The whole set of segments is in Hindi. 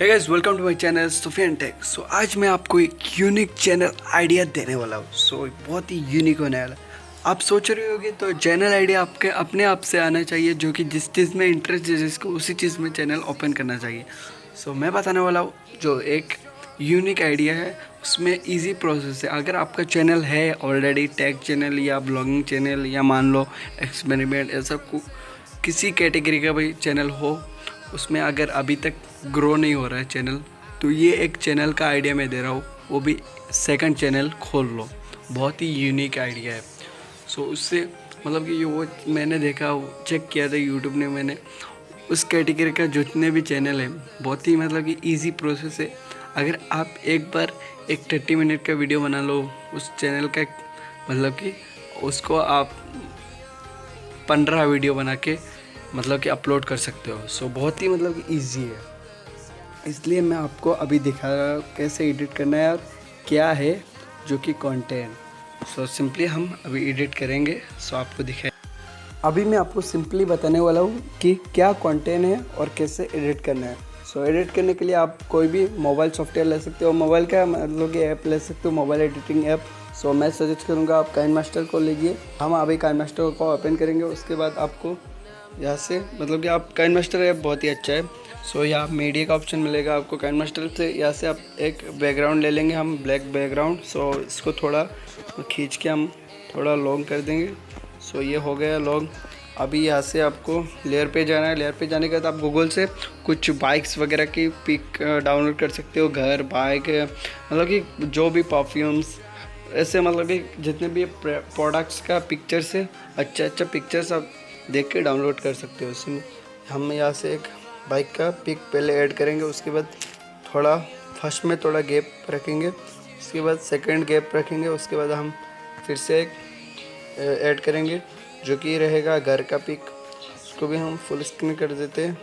Hey guys, welcome to my channel SufiyanTech. So आज मैं आपको एक यूनिक चैनल आइडिया देने वाला हूँ। सो बहुत ही यूनिक होने वाला। आप सोच रहे होगे तो चैनल आइडिया आपके अपने आप से आना चाहिए, जो कि जिस चीज़ में इंटरेस्ट है जिसको उसी चीज़ में चैनल ओपन करना चाहिए। सो मैं बताने वाला हूँ जो एक यूनिक आइडिया है, उसमें इजी प्रोसेस है। अगर आपका चैनल है ऑलरेडी, टेक चैनल या ब्लॉगिंग चैनल या मान लो एक्सपेरिमेंट, ऐसा किसी कैटेगरी का भी चैनल हो, उसमें अगर अभी तक ग्रो नहीं हो रहा है चैनल, तो ये एक चैनल का आइडिया मैं दे रहा हूँ, वो भी सेकंड चैनल खोल लो। बहुत ही यूनिक आइडिया है। सो उससे मतलब कि वो मैंने देखा, चेक किया था यूट्यूब ने, मैंने उस कैटेगरी का जितने भी चैनल हैं, बहुत ही मतलब कि ईजी प्रोसेस है। अगर आप एक बार एक 30 मिनट का वीडियो बना लो उस चैनल का, मतलब कि उसको आप 15 वीडियो बना के मतलब कि अपलोड कर सकते हो। सो बहुत ही मतलब कि ईजी है, इसलिए मैं आपको अभी दिखा रहा हूँ कैसे एडिट करना है और क्या है जो कि कंटेंट। सो सिंपली हम अभी एडिट करेंगे। सो आपको दिखाए, अभी मैं आपको सिंपली बताने वाला हूँ कि क्या कंटेंट है और कैसे एडिट करना है। सो एडिट करने के लिए आप कोई भी मोबाइल सॉफ्टवेयर ले सकते हो, मोबाइल का मतलब कि ऐप ले सकते हो, मोबाइल एडिटिंग ऐप। सो मैं सजेस्ट करूँगा आप काइनमास्टर को लीजिए। हम अभी काइनमास्टर को ओपन करेंगे, उसके बाद आपको यहाँ से मतलब कि आप काइनमास्टर ऐप बहुत ही अच्छा है। सो यहाँ मीडिया का ऑप्शन मिलेगा आपको काइनमास्टर से। यहाँ से आप एक बैकग्राउंड ले लेंगे, हम ब्लैक बैकग्राउंड। सो इसको थोड़ा खींच के हम थोड़ा लॉन्ग कर देंगे। सो ये हो गया लॉन्ग। अभी यहाँ से आपको लेयर पे जाना है। लेयर पे जाने के बाद आप गूगल से कुछ बाइक्स वगैरह की पिक डाउनलोड कर सकते हो, घर, बाइक, मतलब कि जो भी परफ्यूम्स, ऐसे मतलब कि जितने भी प्रोडक्ट्स का पिक्चर्स है, अच्छा पिक्चर्स आप देख के डाउनलोड कर सकते हो। उसमें हम यहाँ से एक बाइक का पिक पहले ऐड करेंगे, उसके बाद थोड़ा फर्स्ट में थोड़ा गैप रखेंगे, उसके बाद सेकंड गैप रखेंगे, उसके बाद हम फिर से एक ऐड करेंगे जो कि रहेगा घर का पिक। उसको भी हम फुल स्क्रीन कर देते हैं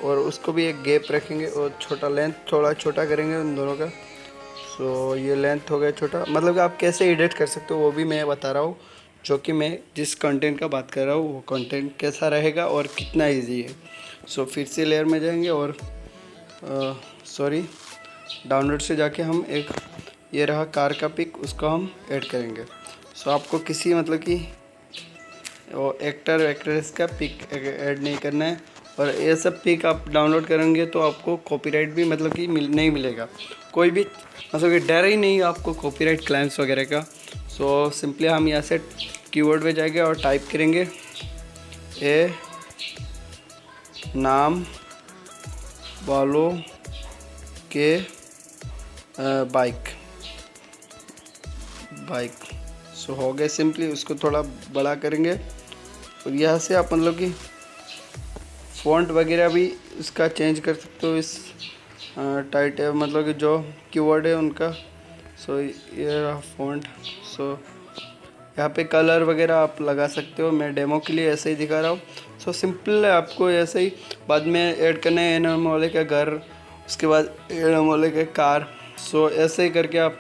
और उसको भी एक गैप रखेंगे और छोटा लेंथ थोड़ा छोटा करेंगे उन दोनों का। सो ये लेंथ हो गया छोटा। मतलब कि आप कैसे एडिट कर सकते हो वो भी मैं बता रहा हूँ, जो कि मैं जिस कंटेंट का बात कर रहा हूँ वो कंटेंट कैसा रहेगा और कितना इजी है। सो फिर से लेयर में जाएंगे और डाउनलोड से जाके हम एक ये रहा कार का पिक, उसको हम ऐड करेंगे। सो आपको किसी मतलब कि वो एक्टर एक्ट्रेस का पिक ऐड नहीं करना है, और ये सब पिक आप डाउनलोड करेंगे तो आपको कॉपीराइट भी मतलब कि नहीं मिलेगा, कोई भी मतलब कि डर ही नहीं आपको कॉपीराइट क्लेम्स वगैरह का। सो सिंपली हम यहाँ से कीवर्ड पे जाएंगे और टाइप करेंगे ए नाम वालों के बाइक। सो हो गए सिंपली। उसको थोड़ा बड़ा करेंगे और यहाँ से आप मतलब कि फ़ॉन्ट वगैरह भी इसका चेंज कर सकते हो। इस टाइट है मतलब कि जो कीवर्ड है उनका। सो ये रहा फ़ॉन्ट। सो यहाँ पे कलर वगैरह आप लगा सकते हो, मैं डेमो के लिए ऐसे ही दिखा रहा हूँ। सो सिंपल है, आपको ऐसे ही बाद में ऐड करना है एनम वाले का घर, उसके बाद एनम वाले का कार। सो ऐसे ही करके आप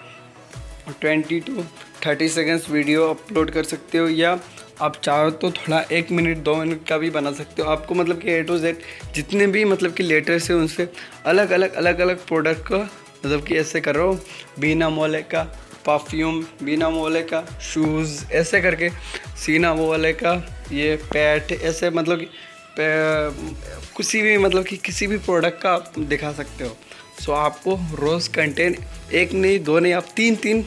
20 to 30 सेकेंड्स वीडियो अपलोड कर सकते हो, या आप चाहो तो थोड़ा 1 मिनट 2 मिनट का भी बना सकते हो। आपको मतलब कि A to Z जितने भी मतलब कि लेटर्स हैं उनसे अलग अलग प्रोडक्ट का मतलब कि ऐसे कर रहा हूँ। बीना मोले का परफ्यूम, बीना मोले का शूज़, ऐसे करके सीना मोले का ये पैट, ऐसे मतलब कि किसी भी मतलब कि किसी भी प्रोडक्ट का आप दिखा सकते हो। सो आपको रोज़ कंटेंट 1 नहीं 2 नहीं, आप 3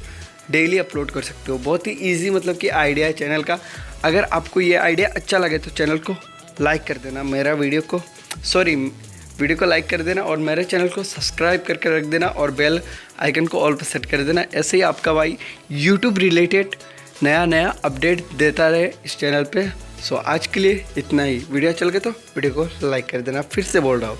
डेली अपलोड कर सकते हो। बहुत ही इजी मतलब कि आइडिया है चैनल का। अगर आपको ये आइडिया अच्छा लगे तो चैनल को लाइक कर देना, मेरा वीडियो को लाइक कर देना और मेरे चैनल को सब्सक्राइब करके रख देना और बेल आइकन को ऑल पर सेट कर देना। ऐसे ही आपका भाई यूट्यूब रिलेटेड नया अपडेट देता रहे इस चैनल पे। सो आज के लिए इतना ही। वीडियो चल गए तो वीडियो को लाइक कर देना, फिर से बोल रहा हूँ।